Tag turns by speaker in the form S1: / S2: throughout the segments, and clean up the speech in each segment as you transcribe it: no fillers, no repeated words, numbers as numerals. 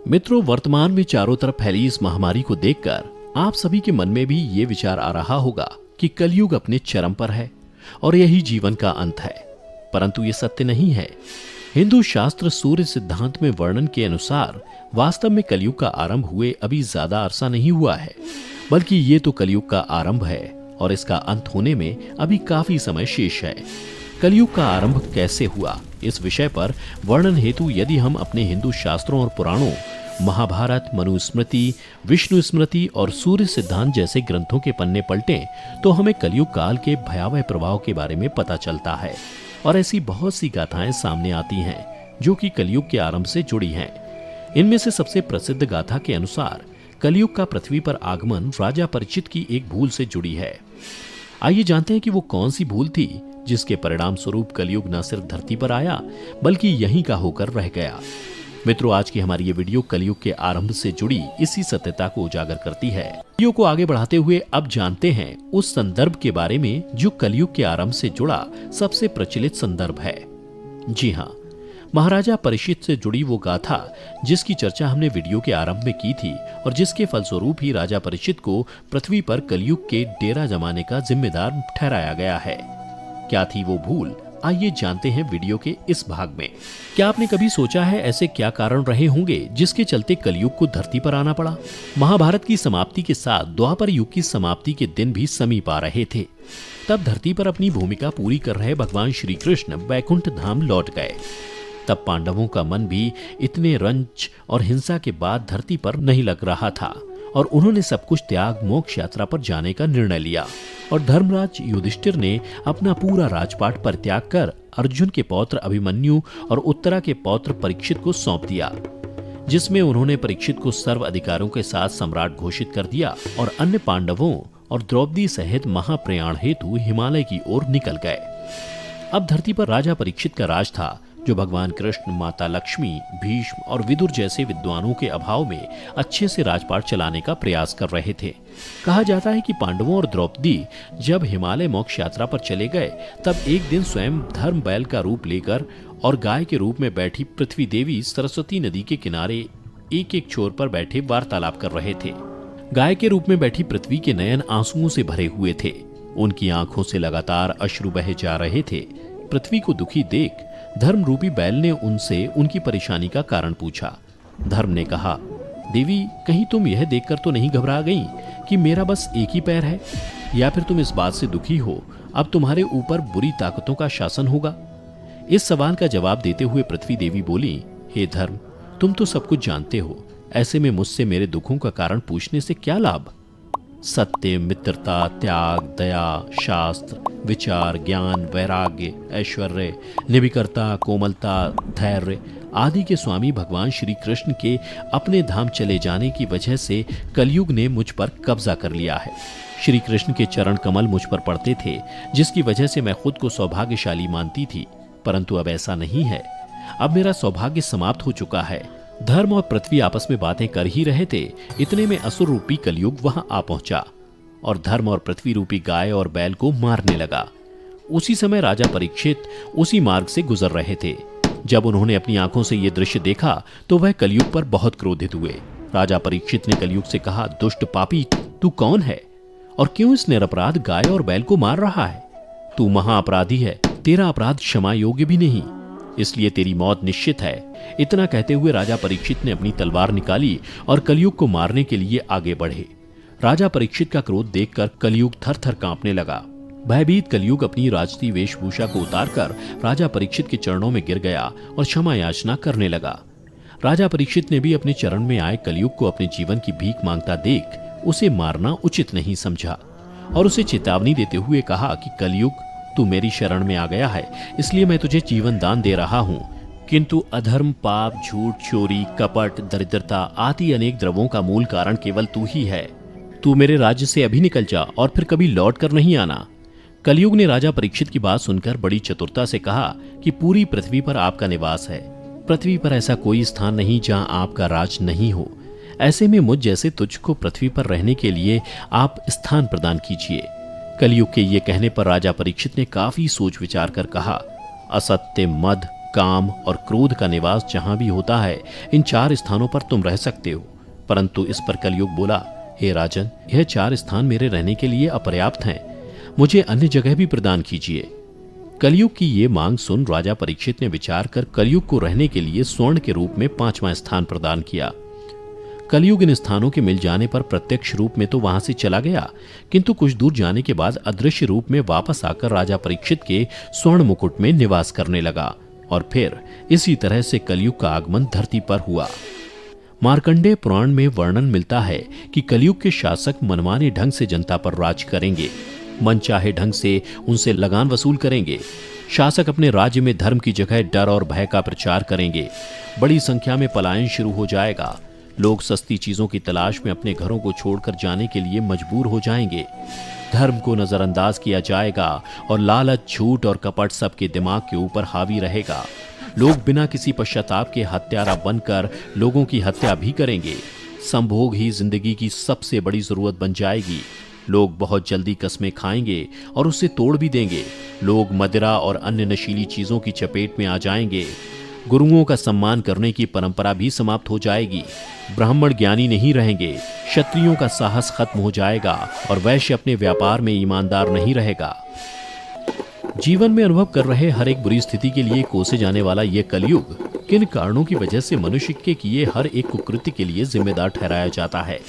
S1: मित्रों, वर्तमान में चारों तरफ फैली इस महामारी को देखकर आप सभी के मन में भी ये विचार आ रहा होगा कि कलयुग अपने चरम पर है और यही जीवन का अंत है। परंतु ये सत्य नहीं है। हिंदू शास्त्र सूर्य सिद्धांत में वर्णन के अनुसार वास्तव में कलयुग का आरंभ हुए अभी ज्यादा अरसा नहीं हुआ है, बल्कि ये तो कलयुग का आरंभ है और इसका अंत होने में अभी काफी समय शेष है। कलयुग का आरंभ कैसे हुआ, इस विषय पर वर्णन हेतु यदि हम अपने हिंदू शास्त्रों और पुराणों, महाभारत, मनुस्मृति, विष्णु स्मृति और सूर्य सिद्धांत जैसे ग्रंथों के पन्ने पलटें तो हमें कलयुग काल के भयावह प्रभाव के बारे में पता चलता है। और ऐसी बहुत सी गाथाएं सामने आती हैं जो कि कलयुग के आरंभ से जुड़ी हैं। इनमें से सबसे प्रसिद्ध गाथा के अनुसार कलयुग का पृथ्वी पर आगमन राजा परीक्षित की एक भूल से जुड़ी है। आइए जानते हैं कि वो कौन सी भूल थी जिसके परिणाम स्वरूप कलयुग न सिर्फ धरती पर आया बल्कि यहीं का होकर रह गया। मित्रों, आज की हमारी ये वीडियो कलयुग के आरंभ से जुड़ी इसी सत्यता को उजागर करती है। वीडियो को आगे बढ़ाते हुए अब जानते हैं उस संदर्भ के बारे में जो कलयुग के आरंभ से जुड़ा सबसे प्रचलित संदर्भ है। जी हाँ, महाराजा परीक्षित से जुड़ी वो गाथा जिसकी चर्चा हमने वीडियो के आरंभ में की थी और जिसके फलस्वरूप ही राजा परीक्षित को पृथ्वी पर कलयुग के डेरा जमाने का जिम्मेदार ठहराया गया है। क्या थी वो भूल, आइए जानते हैं वीडियो के इस भाग में। क्या आपने कभी सोचा है ऐसे क्या कारण रहे होंगे जिसके चलते कलयुग को धरती पर आना पड़ा? महाभारत की समाप्ति के साथ द्वापर युग की समाप्ति के दिन भी समीप आ रहे थे। तब धरती पर अपनी भूमिका पूरी कर रहे भगवान श्री कृष्ण वैकुंठ धाम लौट गए। तब पांडवों का मन भी इतने रंज और हिंसा के बाद धरती पर नहीं लग रहा था और उन्होंने सब कुछ त्याग मोक्ष यात्रा पर जाने का निर्णय लिया और धर्मराज युधिष्ठिर ने अपना पूरा राजपाट परित्याग कर अर्जुन के पौत्र अभिमन्यु और उत्तरा के पौत्र परीक्षित को सौंप दिया, जिसमें उन्होंने परीक्षित को सर्व अधिकारों के साथ सम्राट घोषित कर दिया और अन्य पांडवों और द्रौपदी सहित महाप्रयाण हेतु हिमालय की ओर निकल गए। अब धरती पर राजा परीक्षित का राज था, जो भगवान कृष्ण, माता लक्ष्मी, भीष्म और विदुर जैसे विद्वानों के अभाव में अच्छे से राजपाट चलाने का प्रयास कर रहे थे। कहा जाता है कि पांडवों और द्रौपदी जब हिमालय मोक्ष यात्रा पर चले गए तब एक दिन स्वयं धर्म बैल का रूप लेकर और गाय के रूप में बैठी पृथ्वी देवी सरस्वती नदी के किनारे एक एक छोर पर बैठे वार्तालाप कर रहे थे। गाय के रूप में बैठी पृथ्वी के नयन आंसुओं से भरे हुए थे। उनकी आंखों से लगातार अश्रु बहे जा रहे थे। पृथ्वी को दुखी देख धर्म रूपी बैल ने उनसे उनकी परेशानी का कारण पूछा। धर्म ने कहा, देवी, कहीं तुम यह देखकर तो नहीं घबरा गई कि मेरा बस एक ही पैर है, या फिर तुम इस बात से दुखी हो अब तुम्हारे ऊपर बुरी ताकतों का शासन होगा? इस सवाल का जवाब देते हुए पृथ्वी देवी बोली, हे धर्म, तुम तो सब कुछ जानते हो, ऐसे में मुझसे मेरे दुखों का कारण पूछने से क्या लाभ? सत्य, मित्रता, त्याग, दया, शास्त्र, विचार, ज्ञान, वैराग्य, ऐश्वर्य, निर्भीकता, कोमलता, धैर्य आदि के स्वामी भगवान श्री कृष्ण के अपने धाम चले जाने की वजह से कलयुग ने मुझ पर कब्जा कर लिया है। श्री कृष्ण के चरण कमल मुझ पर पड़ते थे, जिसकी वजह से मैं खुद को सौभाग्यशाली मानती थी, परंतु अब ऐसा नहीं है। अब मेरा सौभाग्य समाप्त हो चुका है। धर्म और पृथ्वी आपस में बातें कर ही रहे थे, इतने में असुर रूपी कलयुग वहां आ पहुंचा और धर्म और पृथ्वी रूपी गाय और बैल को मारने लगा। उसी समय राजा परीक्षित उसी मार्ग से गुजर रहे थे। जब उन्होंने अपनी आंखों से यह दृश्य देखा तो वह कलयुग पर बहुत क्रोधित हुए। राजा परीक्षित ने कलयुग से कहा, दुष्ट पापी, तू कौन है और क्यों इस निरपराध गाय और बैल को मार रहा है? तू महाअपराधी है, तेरा अपराध क्षमा योग्य भी नहीं, इसलिए तेरी मौत निश्चित है। इतना कहते हुए राजा परीक्षित ने अपनी तलवार निकाली और कलयुग को मारने के लिए आगे बढ़े। राजा परीक्षित का क्रोध देखकर कलयुग थर-थर कांपने लगा। भयभीत कलयुग अपनी राजसी वेशभूषा को उतारकर राजा परीक्षित के चरणों में गिर गया और क्षमा याचना करने लगा। राजा परीक्षित ने भी अपने चरण में आए कलयुग को अपने जीवन की भीख मांगता देख उसे मारना उचित नहीं समझा और उसे चेतावनी देते हुए कहा कि कलयुग, तू मेरी शरण में आ गया है, इसलिए मैं तुझे जीवन दान दे रहा हूँ, किंतु अधर्म, पाप, झूठ, चोरी, कपट, दरिद्रता आदि अनेक द्रव्यों का मूल कारण केवल तू ही है। तू मेरे राज्य से अभी निकल जा और फिर कभी लौट कर नहीं आना। कलयुग ने राजा परीक्षित की बात सुनकर बड़ी चतुरता से कहा कि पूरी पृथ्वी पर आपका निवास है। पृथ्वी पर ऐसा कोई स्थान नहीं जहां आपका राज नहीं हो। ऐसे में मुझ जैसे तुझको पृथ्वी पर रहने के लिए आप स्थान प्रदान कीजिए। कलयुग के ये कहने पर राजा परीक्षित ने काफी सोच विचार कर कहा, असत्य, मद, काम और क्रोध का निवास जहां भी होता है, इन 4 स्थानों पर तुम रह सकते हो। परंतु इस पर कलयुग बोला, हे राजन, यह 4 स्थान मेरे रहने के लिए अपर्याप्त हैं, मुझे अन्य जगह भी प्रदान कीजिए। कलयुग की ये मांग सुन राजा परीक्षित ने विचार कर कलयुग को रहने के लिए स्वर्ण के रूप में 5वां स्थान प्रदान किया। कलयुग इन स्थानों के मिल जाने पर प्रत्यक्ष रूप में तो वहां से चला गया, किंतु कुछ दूर जाने के बाद अदृश्य रूप में वापस आकर राजा परीक्षित के स्वर्ण मुकुट में निवास करने लगा। और फिर इसी तरह से कलयुग का आगमन धरती पर हुआ। मार्कंडेय पुराण में वर्णन मिलता है कि कलयुग के शासक मनमाने ढंग से जनता पर राज करेंगे, मनचाहे ढंग से उनसे लगान वसूल करेंगे। शासक अपने राज्य में धर्म की जगह डर और भय का प्रचार करेंगे। बड़ी संख्या में पलायन शुरू हो जाएगा। लोग सस्ती चीजों की तलाश में अपने घरों को छोड़कर जाने के लिए मजबूर हो जाएंगे। धर्म को नजरअंदाज किया जाएगा और लालच, झूठ और कपट सबके दिमाग के ऊपर हावी रहेगा। लोग बिना किसी पश्चाताप के हत्यारा बनकर लोगों की हत्या भी करेंगे। संभोग ही जिंदगी की सबसे बड़ी जरूरत बन जाएगी। लोग बहुत जल्दी कस्में खाएंगे और उसे तोड़ भी देंगे। लोग मदिरा और अन्य नशीली चीजों की चपेट में आ जाएंगे। गुरुओं का सम्मान करने की परंपरा भी समाप्त हो जाएगी। ब्राह्मण ज्ञानी नहीं रहेंगे। क्षत्रियों का साहस खत्म हो जाएगा और वैश्य अपने व्यापार में ईमानदार नहीं रहेगा। जीवन में अनुभव कर रहे हर एक बुरी स्थिति के लिए कोसे जाने वाला यह कलयुग किन कारणों की वजह से मनुष्य के किए हर एक कुकृत्य के लिए जिम्मेदार ठहराया जाता है?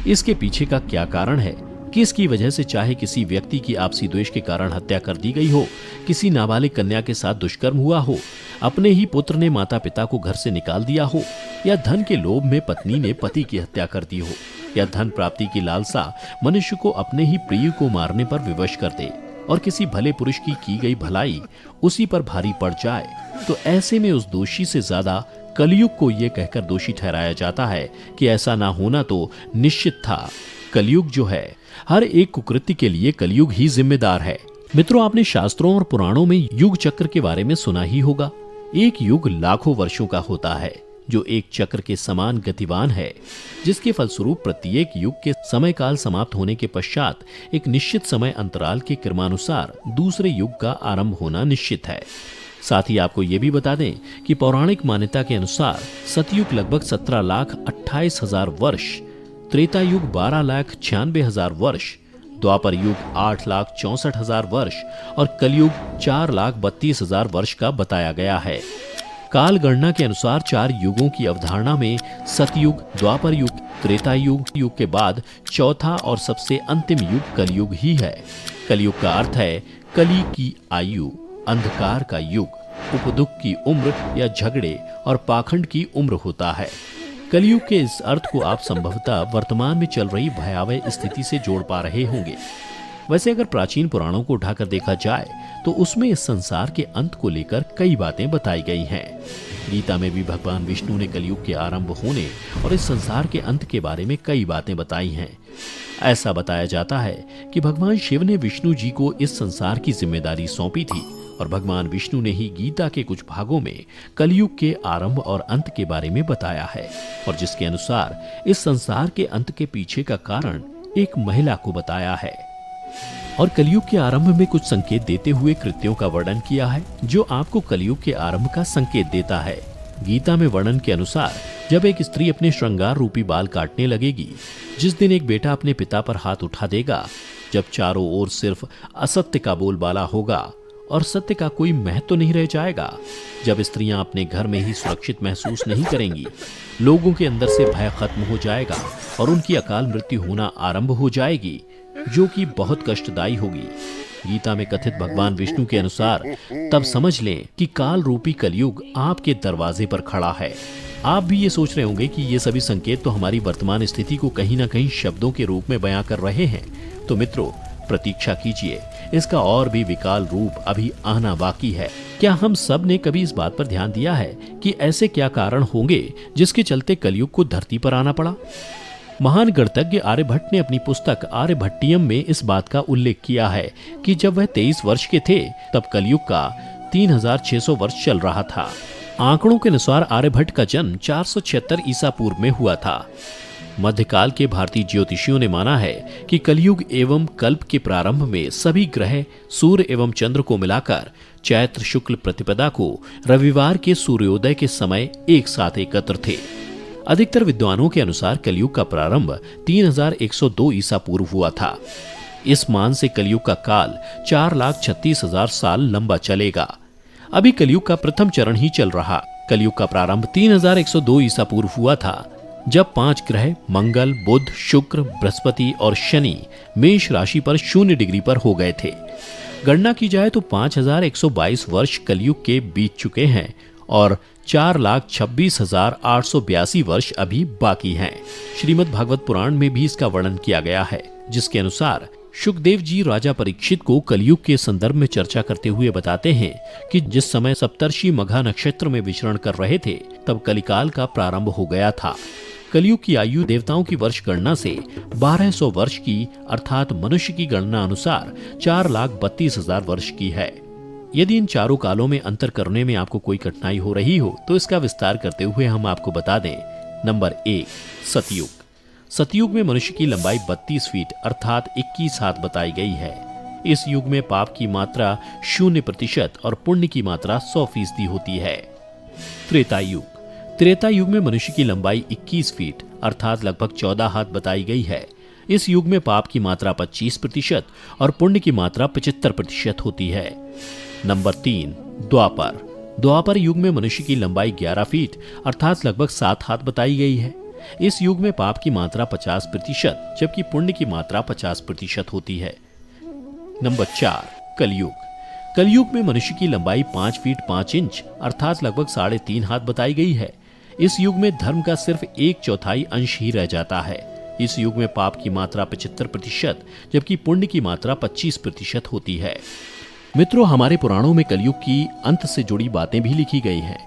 S1: इसके पीछे का क्या कारण है? किसकी वजह से, चाहे किसी व्यक्ति की आपसी द्वेष के कारण हत्या कर दी गई हो, किसी नाबालिग कन्या के साथ दुष्कर्म हुआ हो, अपने ही पुत्र ने माता पिता को घर से निकाल दिया हो, या धन के लोभ में पत्नी ने पति की हत्या कर दी हो, या धन प्राप्ति की लालसा मनुष्य को अपने ही प्रिय को मारने पर विवश कर दे और किसी भले पुरुष की गई भलाई उसी पर भारी पड़ जाए, तो ऐसे में उस दोषी से ज्यादा कलयुग को यह कहकर दोषी ठहराया जाता है कि ऐसा ना होना तो निश्चित था। कलयुग जो है, हर एक कुकृत्य के लिए कलयुग ही जिम्मेदार है। मित्रों, आपने शास्त्रों और पुराणों में युग चक्र के बारे में सुना ही होगा। एक युग लाखों वर्षों का होता है, जो एक चक्र के समान गतिवान है, जिसके फलस्वरूप प्रत्येक युग के समय काल समाप्त होने के पश्चात एक निश्चित समय अंतराल के क्रमानुसार दूसरे युग का आरंभ होना निश्चित है। साथ ही आपको ये भी बता दें कि पौराणिक मान्यता के अनुसार सतयुग लगभग 17,28,000 वर्ष, त्रेता युग 12,96,000 वर्ष, द्वापर युग 8,64,000 वर्ष और कलयुग 4,32,000 वर्ष का बताया गया है। काल गणना के अनुसार 4 युगों की अवधारणा में सतयुग, द्वापर युग, त्रेता युग के बाद चौथा और सबसे अंतिम युग कलयुग ही है। कलयुग का अर्थ है कली की आयु, अंधकार का युग, उपदुख की उम्र या झगड़े और पाखंड की उम्र होता है। कलयुग के इस अर्थ को आप संभवतः वर्तमान में चल रही भयावह स्थिति से जोड़ पा रहे होंगे। वैसे अगर प्राचीन पुराणों को उठाकर देखा जाए तो उसमें इस संसार के अंत को लेकर कई बातें बताई गई हैं। गीता में भी भगवान विष्णु ने कलयुग के आरंभ होने और इस संसार के अंत के बारे में कई बातें बताई हैं। ऐसा बताया जाता है कि भगवान शिव ने विष्णु जी को इस संसार की जिम्मेदारी सौंपी थी और भगवान विष्णु ने ही गीता के कुछ भागों में कलयुग के आरंभ और अंत के बारे में बताया है, और जिसके अनुसार इस संसार के अंत के पीछे का कारण एक महिला को बताया है और कलयुग के आरंभ में कुछ संकेत देते हुए कृत्यों का वर्णन किया है जो आपको कलयुग के आरंभ का संकेत देता है। गीता में वर्णन के अनुसार जब एक स्त्री अपने श्रृंगार रूपी बाल काटने लगेगी, जिस दिन एक बेटा अपने पिता पर हाथ उठा देगा, जब चारों ओर सिर्फ असत्य का बोलबाला होगा और सत्य का कोई महत्व नहीं रह जाएगा, जब स्त्रियां अपने घर में ही सुरक्षित महसूस नहीं करेंगी, लोगों के अंदर से भय खत्म हो जाएगा और उनकी अकाल मृत्यु होना आरंभ हो जाएगी, जो कि बहुत कष्टदायी होगी। गीता में कथित भगवान विष्णु के अनुसार तब समझ लें कि काल रूपी कलयुग आपके दरवाजे पर खड़ा है। आप भी ये सोच रहे होंगे कि ये सभी संकेत तो हमारी वर्तमान स्थिति को कहीं ना कहीं शब्दों के रूप में बयां कर रहे हैं। तो मित्रों, प्रतीक्षा कीजिए, इसका और भी विकाल रूप अभी आना बाकी है। क्या हम सब ने कभी इस बात पर ध्यान दिया है कि ऐसे क्या कारण होंगे जिसके चलते कलयुग को धरती पर आना पड़ा? महान गणितज्ञ आर्यभट्ट ने अपनी पुस्तक आर्यभट्टियम में इस बात का उल्लेख किया है कि जब वह 23 वर्ष के थे तब कलयुग का 3600 वर्ष चल रहा था। आंकड़ों के अनुसार आर्यभट्ट का जन्म 476 ईसा पूर्व में हुआ था। मध्यकाल के भारतीय ज्योतिषियों ने माना है कि कलयुग एवं कल्प के प्रारंभ में सभी ग्रह सूर्य एवं चंद्र को मिलाकर चैत्र शुक्ल प्रतिपदा को रविवार के सूर्योदय के समय एक साथ एकत्र थे। अधिकतर विद्वानों के अनुसार कलयुग का प्रारंभ 3102 ईसा पूर्व हुआ था। इस मान से कलयुग का काल 4,36,000 साल लंबा चलेगा। अभी कलयुग का प्रथम चरण ही चल रहा। कलयुग का प्रारंभ 3102 ईसा पूर्व हुआ था, जब 5 ग्रह मंगल, बुध, शुक्र, बृहस्पति और शनि मेष राशि पर 0 डिग्री पर हो गए थे। गणना की जाए तो 5122 वर्ष कलयुग के बीत चुके हैं और 4,26,882 वर्ष अभी बाकी हैं। श्रीमद् भागवत पुराण में भी इसका वर्णन किया गया है, जिसके अनुसार शुकदेव जी राजा परीक्षित को कलयुग के संदर्भ में चर्चा करते हुए बताते हैं कि जिस समय सप्तर्षि मघा नक्षत्र में विचरण कर रहे थे, तब कलिकाल का प्रारंभ हो गया था। कलयुग की आयु देवताओं की वर्ष गणना से 1200 वर्ष की, अर्थात मनुष्य की गणना अनुसार 4,32,000 वर्ष की है। यदि इन चारों कालों में अंतर करने में आपको कोई कठिनाई हो रही हो तो इसका विस्तार करते हुए हम आपको बता दें। नंबर 1, सतयुग। सतयुग में मनुष्य की लंबाई 32 फीट अर्थात 21 हाथ बताई गई है। इस युग में पाप की मात्रा 0% और पुण्य की मात्रा 100% होती है। त्रेता युग। त्रेता युग में मनुष्य की लंबाई 21 फीट अर्थात लगभग 14 हाथ बताई गई है। इस युग में पाप की मात्रा 25% और पुण्य की मात्रा 75% होती है। नंबर 3, द्वापर। द्वापर युग में मनुष्य की लंबाई 11 फीट अर्थात लगभग 7 हाथ बताई गई है। इस युग में पाप की मात्रा 50% जबकि पुण्य की मात्रा 50% होती है। नंबर 4, कलयुग। कलयुग में मनुष्य की लंबाई 5 फीट 5 इंच अर्थात लगभग 3.5 हाथ बताई गई है। इस युग में धर्म का सिर्फ 1/4 अंश ही रह जाता है। इस युग में पाप की मात्रा 75% जबकि पुण्य की मात्रा 25% होती है। मित्रों, हमारे पुराणों में कलयुग की अंत से जुड़ी बातें भी लिखी गई हैं।